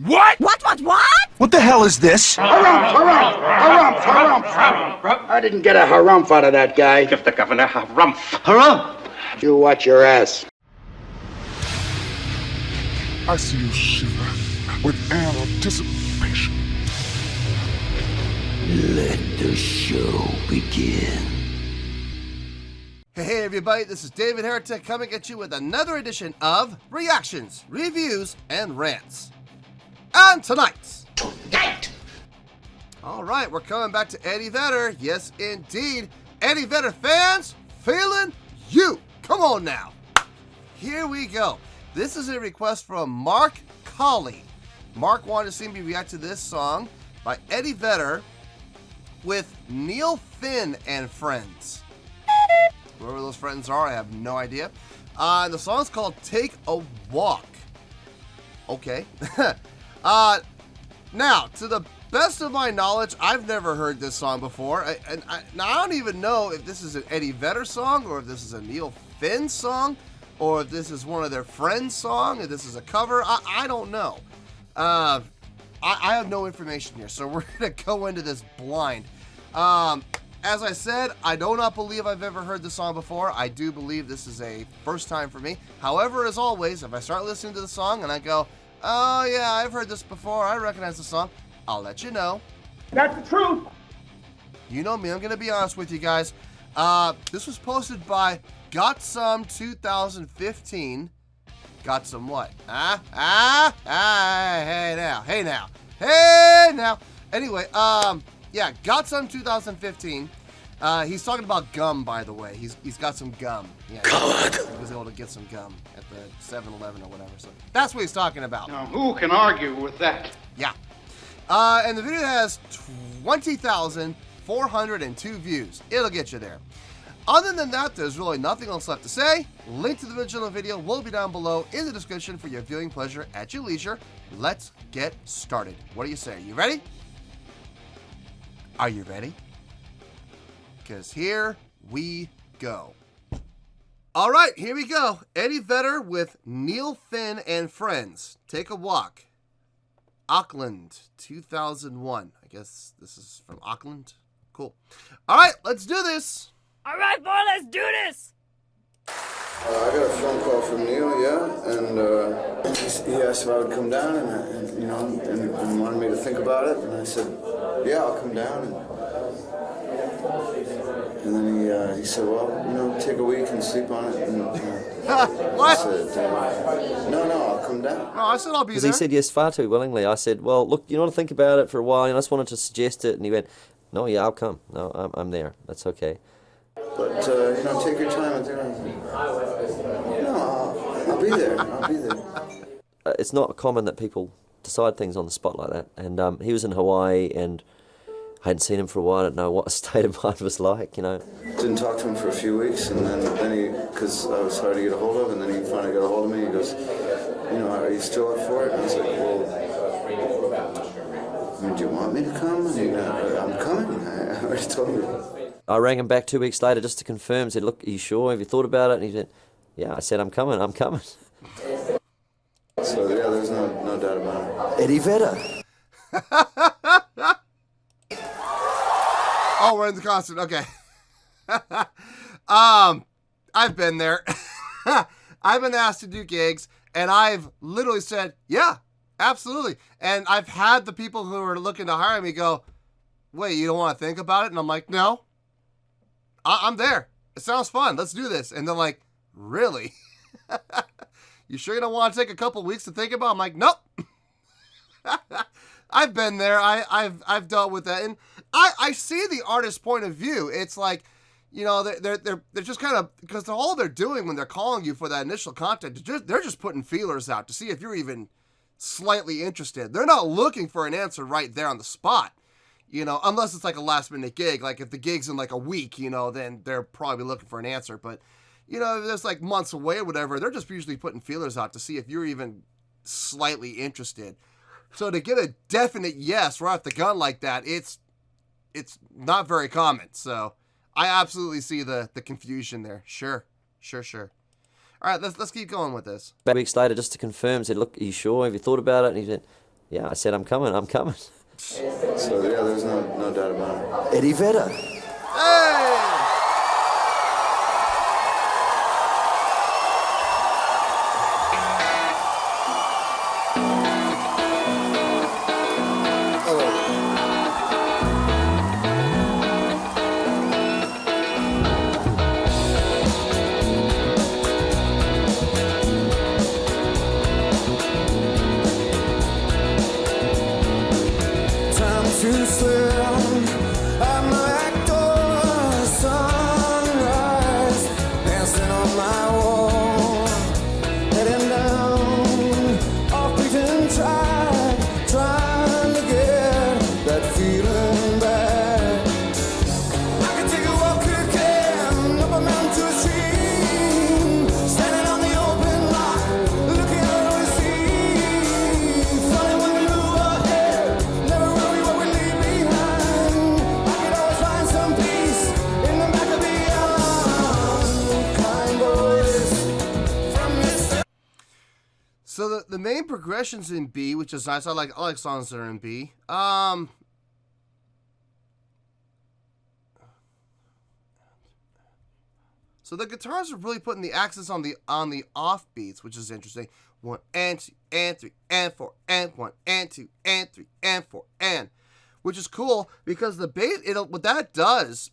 What? What? What the hell is this? Harumph. I didn't get a harumph out of that guy. Give the governor harumph. Harumph! You watch your ass. I see you shiver with anticipation. Let the show begin. Hey everybody, this is David Heretic coming at you with another edition of Reactions, Reviews, and Rants. And tonight! Alright, we're coming back to Eddie Vedder. Yes, indeed. Eddie Vedder fans, feeling you. Come on now. Here we go. This is a request from Mark Colley. Mark wanted to see me react to this song by Eddie Vedder with Neil Finn and friends. Whoever those friends are, I have no idea. The song's called Take a Walk. Okay. Now, to the best of my knowledge, I've never heard this song before. Now, I don't even know if this is an Eddie Vedder song, or if this is a Neil Finn song, or if this is one of their friends' song, if this is a cover. I don't know. I have no information here, so we're going to go into this blind. As I said, I do not believe I've ever heard this song before. I do believe this is a first time for me. However, as always, if I start listening to the song and I go, oh yeah, I've heard this before, I recognize the song, I'll let you know. That's the truth. You know me, I'm going to be honest with you guys. This was posted by Got Some 2015. Got Some what? Hey now. Anyway, yeah, Got Some 2015. He's talking about gum, by the way. He's got some gum. Yeah, he was able to get some gum at the 7-Eleven or whatever. So that's what he's talking about. Now, who can argue with that? Yeah. And the video has 20,402 views. It'll get you there. Other than that, there's really nothing else left to say. Link to the original video will be down below in the description for your viewing pleasure at your leisure. Let's get started. What do you say? You ready? Are you ready? Because here we go. All right, here we go. Eddie Vedder with Neil Finn and friends. Take a walk. Auckland, 2001. I guess this is from Auckland. Cool. All right, let's do this. All right, boy, let's do this. I got a phone call from Neil, yeah, and he asked if I would come down, and wanted me to think about it, and I said, yeah, I'll come down, and then he said, well, take a week and sleep on it, and What? I said, no, I'll come down. No, I said I'll be there. Because he said yes far too willingly. I said, well, look, you want to think about it for a while, and I just wanted to suggest it, and he went, no, yeah, I'll come. No, I'm there. That's okay. But, take your time with it. No, I'll be there. It's not common that people decide things on the spot like that. And he was in Hawaii, and I hadn't seen him for a while. I didn't know what a state of mind was like, Didn't talk to him for a few weeks, and then he, because I was hard to get a hold of, and then he finally got a hold of me. He goes, are you still up for it? And I was like, well, do you want me to come? I'm coming. I already told you. I rang him back 2 weeks later just to confirm. Said, look, are you sure? Have you thought about it? And he said, yeah. I said, I'm coming. So, yeah, there's no doubt about it. Eddie Vedder. Oh, we're in the concert. Okay. I've been there. I've been asked to do gigs, and I've literally said, yeah, absolutely. And I've had the people who are looking to hire me go, wait, you don't want to think about it? And I'm like, no. I'm there. It sounds fun. Let's do this. And they're like, really? You sure you don't want to take a couple weeks to think about it? I'm like, nope. I've been there. I've dealt with that. And I see the artist's point of view. It's like, they're just kind of, because all they're doing when they're calling you for that initial contact, they're just putting feelers out to see if you're even slightly interested. They're not looking for an answer right there on the spot. Unless it's like a last minute gig, like if the gig's in like a week, then they're probably looking for an answer. But, if there's like months away or whatever, they're just usually putting feelers out to see if you're even slightly interested. So to get a definite yes right off the gun like that, it's not very common. So I absolutely see the confusion there. Sure. All right, let's keep going with this. 2 weeks later just to confirm. Said, look, are you sure? Have you thought about it? And he said, Yeah, I said, I'm coming. So yeah, there's no doubt about it. Eddie Vedder. Hey! Time to swim. I'm a back door, sunrise, dancing on my wall, heading down off beaten track, trying to get that feeling back. I can take a walk again, up a mountain to a stream, standing on the open lot, looking out over the sea. Funny when we move ahead, never worry what we leave behind. I could always find some peace in the back of the unkind voice from Mr. So the main progression's in B, which is nice. I like songs that are in B. So the guitars are really putting the accents on the off beats, which is interesting. 1 and 2 and 3 and 4 and 1 and 2 and 3 and 4 and, which is cool because the bass. What that does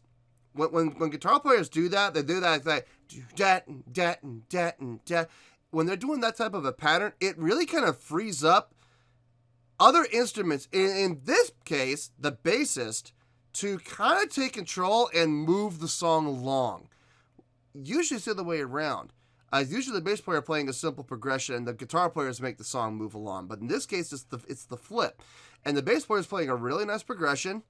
when guitar players do that, they do that like do that and that and that and that. When they're doing that type of a pattern, it really kind of frees up other instruments. In this case, the bassist to kind of take control and move the song along. Usually it's the other way around. Usually the bass player playing a simple progression and the guitar players make the song move along. But in this case, it's the flip. And the bass player is playing a really nice progression,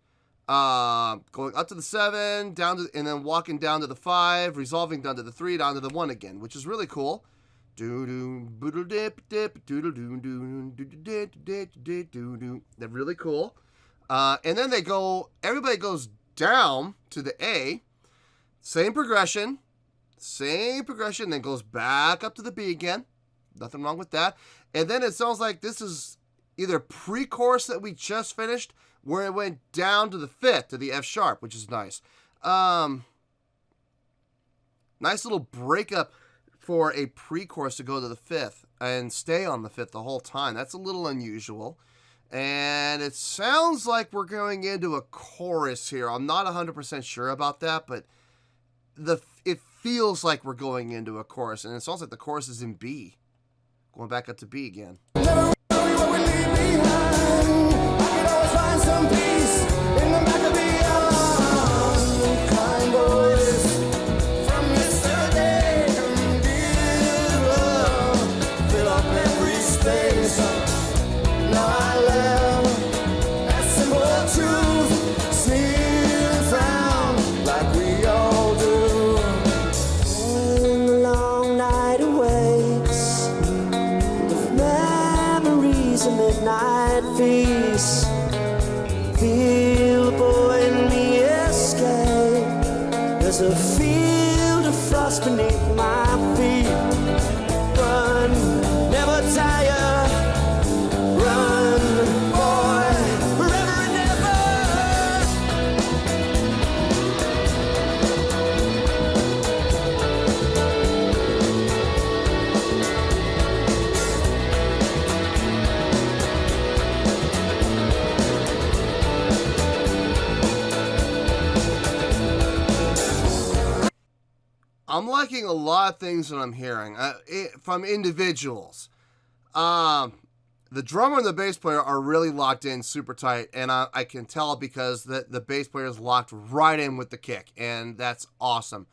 going up to the 7, down to, and then walking down to the 5, resolving down to the 3, down to the 1 again, which is really cool. They're really cool. And then everybody goes down to the A, same progression, then goes back up to the B again. Nothing wrong with that. And then it sounds like this is either pre-chorus that we just finished, where it went down to the 5th, to the F sharp, which is nice. Nice little breakup for a pre-chorus to go to the 5th and stay on the 5th the whole time. That's a little unusual. And it sounds like we're going into a chorus here. I'm not 100% sure about that, but it feels like we're going into a chorus. And it sounds like the chorus is in B. Going back up to B again. Midnight feast. Feel the boy in me escape. There's a field of frost beneath my feet. Run, never tire. Run, boy, forever and ever. I'm liking a lot of things that I'm hearing from individuals. The drummer and the bass player are really locked in super tight, and I can tell because the bass player is locked right in with the kick, and that's awesome.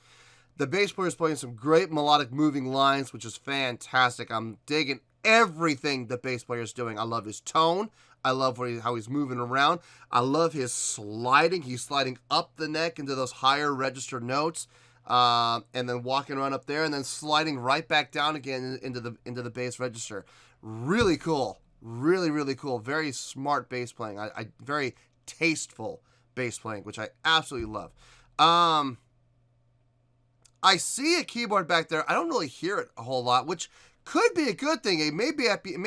The bass player is playing some great melodic moving lines, which is fantastic. I'm digging everything the bass player is doing. I love his tone. I love how he's moving around. I love his sliding. He's sliding up the neck into those higher register notes. And then walking around up there and then sliding right back down again into the bass register. Really cool. Really, really cool. Very smart bass playing. I very tasteful bass playing, which I absolutely love. I see a keyboard back there. I don't really hear it a whole lot, which could be a good thing. It may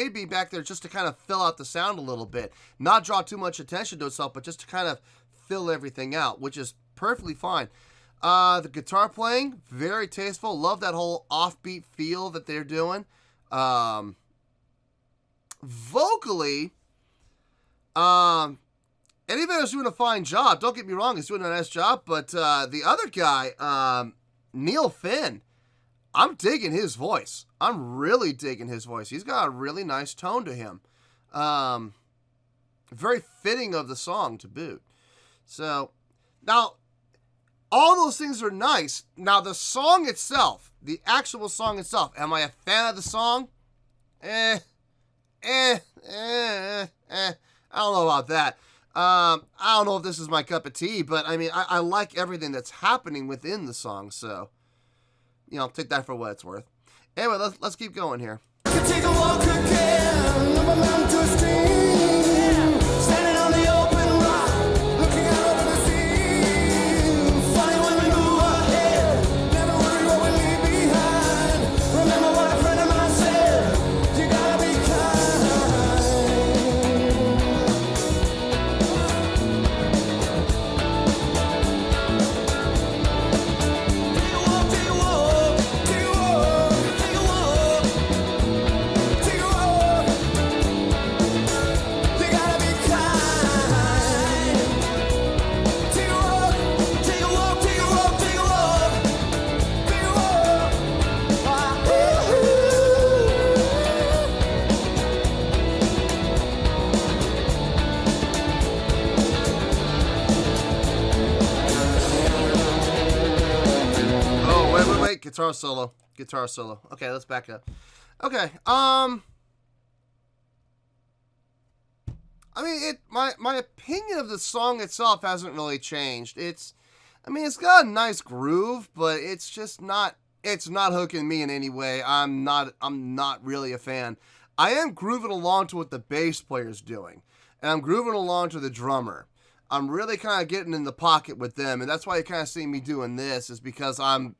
be back there just to kind of fill out the sound a little bit, not draw too much attention to itself, but just to kind of fill everything out, which is perfectly fine. The guitar playing, very tasteful. Love that whole offbeat feel that they're doing. Vocally, Eddie Vedder's doing a fine job. Don't get me wrong, he's doing a nice job. But the other guy, Neil Finn, I'm digging his voice. I'm really digging his voice. He's got a really nice tone to him. Very fitting of the song to boot. So, now, all those things are nice. Now, the song itself, the actual song itself, am I a fan of the song? I don't know about that. I don't know if this is my cup of tea, but I mean, I like everything that's happening within the song, so, you know, take that for what it's worth. Anyway, let's keep going here. Take a walk again, up a mountain to a stream, standing on the open rock, looking out over the sea. Funny when we move ahead, never worry what we leave behind. Remember what a friend of mine said, you gotta be Take a walk, take a walk, take a walk, take a walk. Take a walk. You gotta be kind. Take a walk. Take a walk. Take a walk. Take a walk. Take a walk. Oh, wait. Guitar solo. Okay, let's back up. Okay, I mean, my opinion of the song itself hasn't really changed. It's got a nice groove, but it's just not, it's not hooking me in any way. I'm not really a fan. I am grooving along to what the bass player's doing, and I'm grooving along to the drummer. I'm really kind of getting in the pocket with them, and that's why you kind of see me doing this, is because I'm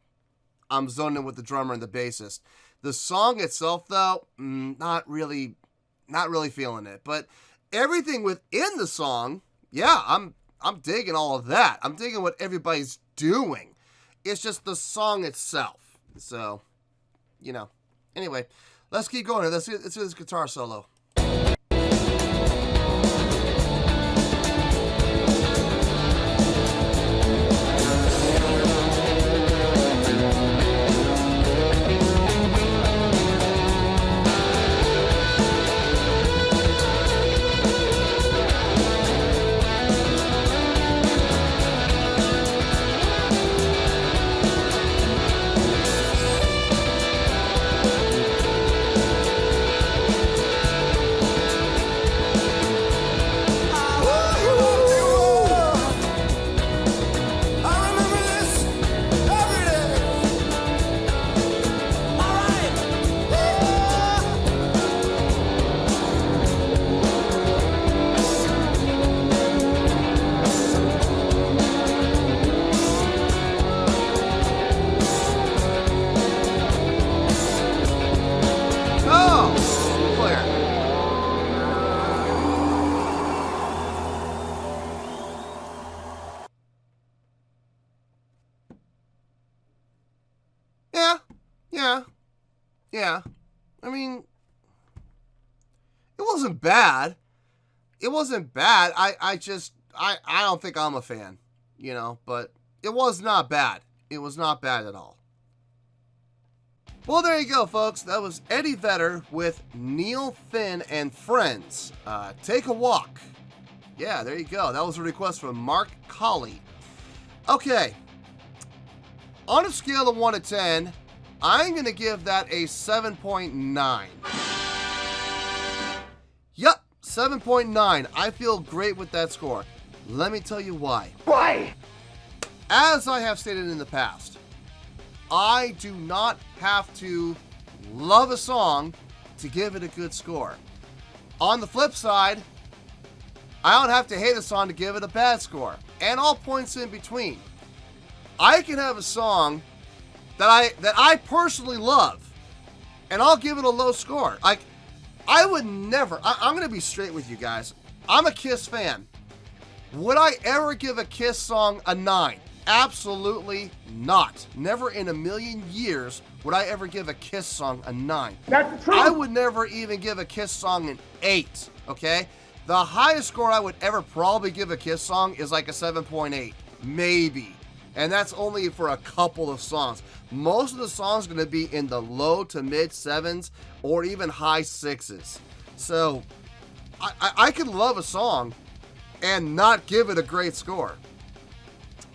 zoning in with the drummer and the bassist. The song itself, though, not really feeling it. But everything within the song, yeah, I'm digging all of that. I'm digging what everybody's doing. It's just the song itself. So, you know. Anyway, let's keep going. Let's do this guitar solo. Yeah. I mean, it wasn't bad. I don't think I'm a fan, you know, but it was not bad. It was not bad at all. Well, there you go, folks. That was Eddie Vedder with Neil Finn and Friends. Take a Walk. Yeah, there you go. That was a request from Mark Colley. Okay. On a scale of 1 to 10, I'm going to give that a 7.9. Yep, 7.9. I feel great with that score. Let me tell you why. Why? As I have stated in the past, I do not have to love a song to give it a good score. On the flip side, I don't have to hate a song to give it a bad score. And all points in between. I can have a song that I personally love, and I'll give it a low score. Like, I would never, I'm going to be straight with you guys. I'm a Kiss fan. Would I ever give a Kiss song a 9? Absolutely not. Never in a million years would I ever give a Kiss song a 9. That's the truth. I would never even give a Kiss song an 8, okay? The highest score I would ever probably give a Kiss song is like a 7.8, maybe. And that's only for a couple of songs. Most of the songs are going to be in the low to mid 7s or even high 6s. So I can love a song and not give it a great score.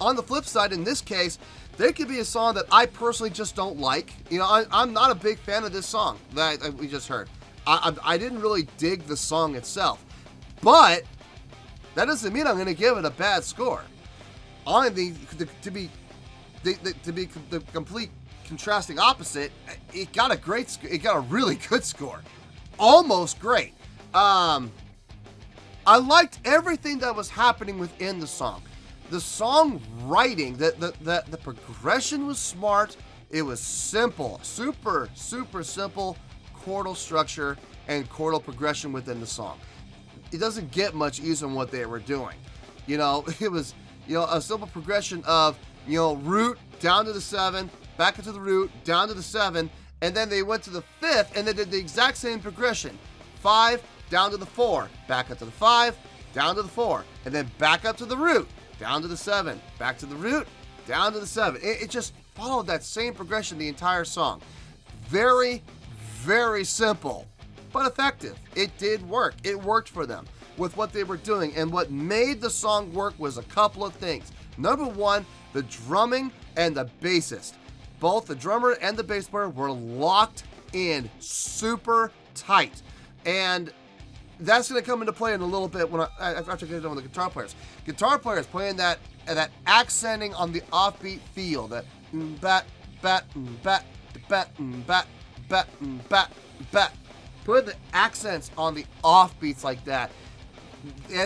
On the flip side, in this case, there could be a song that I personally just don't like. You know, I'm not a big fan of this song that we just heard. I didn't really dig the song itself. But that doesn't mean I'm going to give it a bad score. On to be the complete contrasting opposite, it got a really good score. Almost great. I liked everything that was happening within the song. The song writing, the progression was smart. It was simple, super simple chordal structure and chordal progression within the song. It doesn't get much easier than what they were doing. You know, it was, you know, a simple progression of, you know, root down to the 7, back into the root, down to the 7, and then they went to the 5th and they did the exact same progression. 5, down to the 4, back up to the 5, down to the 4, and then back up to the root, down to the 7, back to the root, down to the 7. It just followed that same progression the entire song. Very, very simple, but effective. It did work. It worked for them with what they were doing, and what made the song work was a couple of things. Number one, the drumming and the bassist. Both the drummer and the bass player were locked in super tight, and that's going to come into play in a little bit when after I get done with the guitar players. Guitar players playing that accenting on the offbeat feel, that bat bat bat bat bat bat bat bat. Put the accents on the offbeats like that.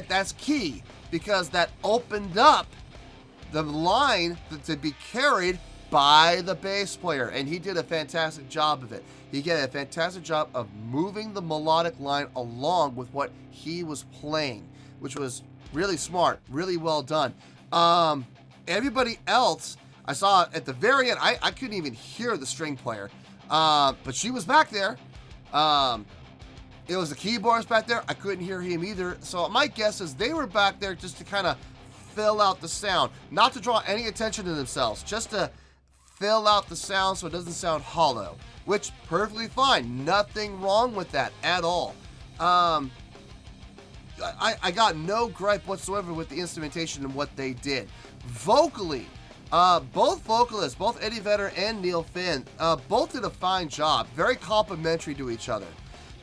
That's key, because that opened up the line to be carried by the bass player, and he did a fantastic job of it. He did a fantastic job of moving the melodic line along with what he was playing, which was really smart, really well done. Everybody else, I saw at the very end, I couldn't even hear the string player, but she was back there. It was the keyboardist back there. I couldn't hear him either. So my guess is they were back there just to kind of fill out the sound, not to draw any attention to themselves, just to fill out the sound so it doesn't sound hollow, which perfectly fine. Nothing wrong with that at all. I got no gripe whatsoever with the instrumentation and what they did. Vocally, both vocalists, both Eddie Vedder and Neil Finn, both did a fine job. Very complimentary to each other.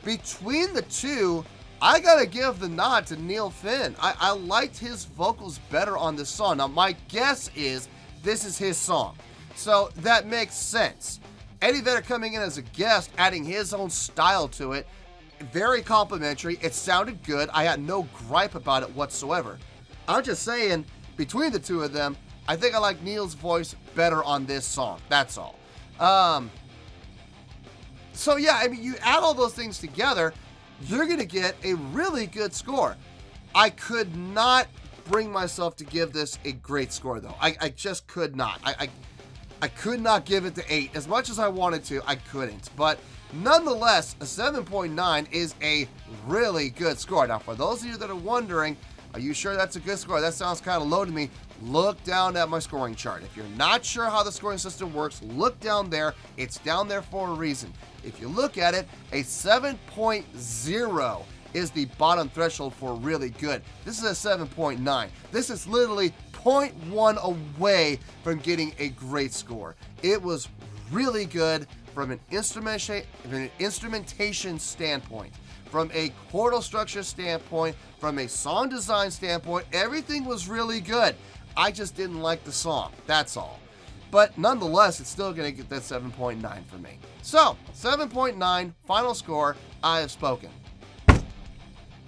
Between the two, I gotta give the nod to Neil Finn. I liked his vocals better on this song. Now, my guess is this is his song, so that makes sense. Eddie Vedder coming in as a guest, adding his own style to it, very complimentary. It sounded good. I had no gripe about it whatsoever. I'm just saying, between the two of them, I think I like Neil's voice better on this song. That's all. So yeah, I mean, you add all those things together, you're going to get a really good score. I could not bring myself to give this a great score, though. I just could not. I could not give it to 8. As much as I wanted to, I couldn't. But nonetheless, a 7.9 is a really good score. Now, for those of you that are wondering, are you sure that's a good score? That sounds kind of low to me. Look down at my scoring chart. If you're not sure how the scoring system works, look down there. It's down there for a reason. If you look at it, a 7.0 is the bottom threshold for really good. This is a 7.9. This is literally 0.1 away from getting a great score. It was really good from an instrumentation standpoint, from a chordal structure standpoint, from a song design standpoint. Everything was really good. I just didn't like the song. That's all. But nonetheless, it's still going to get that 7.9 for me. So, 7.9, final score, I have spoken.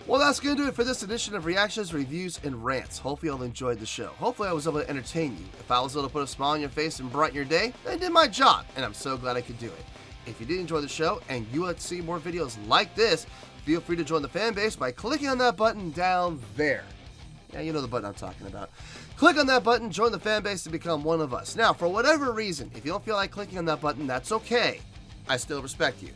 Well, that's going to do it for this edition of Reactions, Reviews, and Rants. Hopefully you all enjoyed the show. Hopefully I was able to entertain you. If I was able to put a smile on your face and brighten your day, then I did my job, and I'm so glad I could do it. if you did enjoy the show and you want to see more videos like this, feel free to join the fan base by clicking on that button down there. Yeah, you know the button I'm talking about. Click on that button, join the fan base to become one of us. Now, for whatever reason, if you don't feel like clicking on that button, that's okay. I still respect you.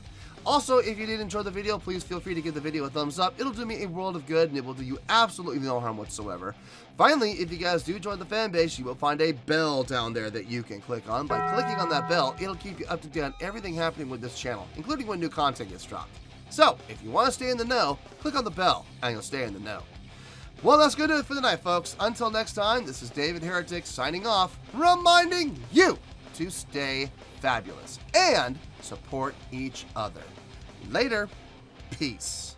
Also, if you did enjoy the video, please feel free to give the video a thumbs up. It'll do me a world of good, and it will do you absolutely no harm whatsoever. Finally, if you guys do join the fan base, you will find a bell down there that you can click on. By clicking on that bell, it'll keep you up to date on everything happening with this channel, including when new content gets dropped. So, if you want to stay in the know, click on the bell, and you'll stay in the know. Well, that's going to do it for the night, folks. Until next time, this is David Heretic signing off, reminding you to stay fabulous and support each other. Later. Peace.